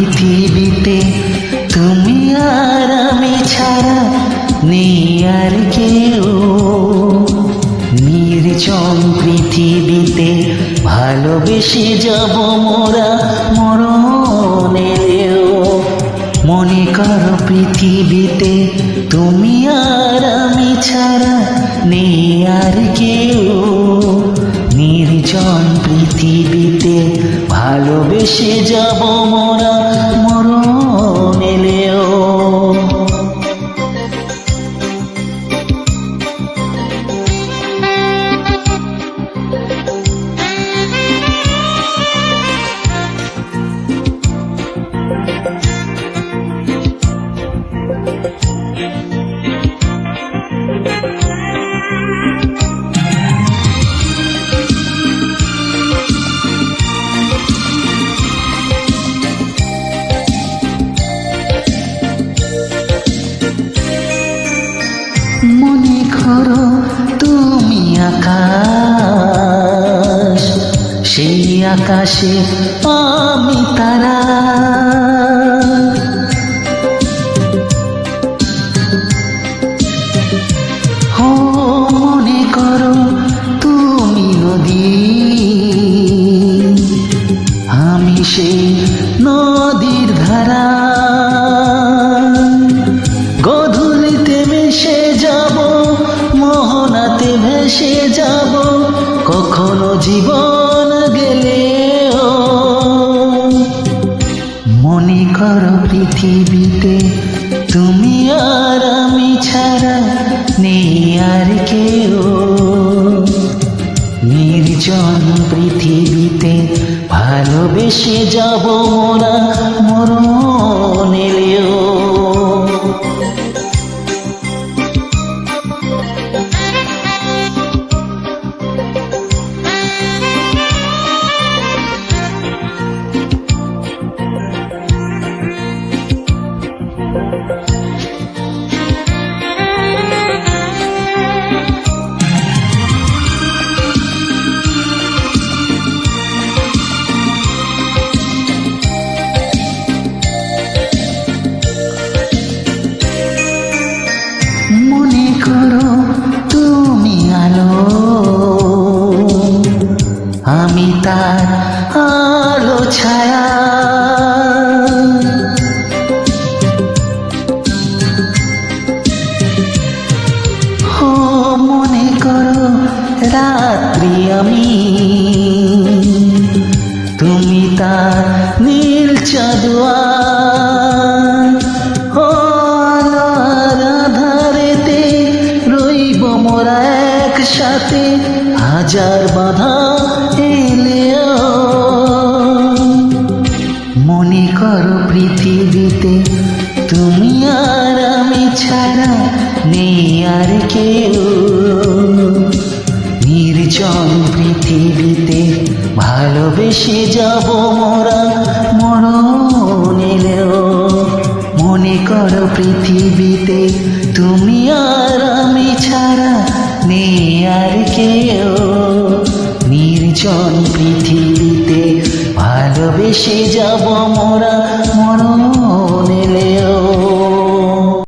পৃথিবীতে তুমি আর আমি ছাড়া নেই আর কেউ। নির্জন পৃথিবীতে ভালোবেসে যাব মোরা মরণেও। মনে করো পৃথিবীতে তুমি আর আমি ছাড়া নেই আর কেউ। নির্জন পৃথিবীতে ভালোবেসে যাব মোরা মরণেও। মনে করো তুমি আকাশ, সেই আকাশে আমি তারা। হো মনে করো তুমি নদী, আমি সেই নদীর ধারা। গধূলিতে ভেসে যাব, মোহনাতে ভেসে যাব, কখনো জীবন গেলেও। মনে করো পৃথিবীতে তুমি আর আমি ছাড়া নেই আর কেউ। নির্জন পৃথিবীতে ভালোবেসে যাব মোরা মরণেও। মনে করো তুমি আলো, আমি তার আলো ছায়া। ও মনে করো রাত্রি আমি, তুমি তার নীল চাঁদোয়া। একসাথে হাজার বাধা এলেও। মনে করো পৃথিবীতে তুমি আর আমি ছাড়া নেই আর কেউ। নির্জন পৃথিবীতে ভালোবেসে যাব মোরা মরণেও। মনে করো পৃথিবীতে তুমি আর আমি ছাড়া নেই আর কেউ। নির্জন পৃথিবীতে ভালোবেসে যাব মোরা মরণেও।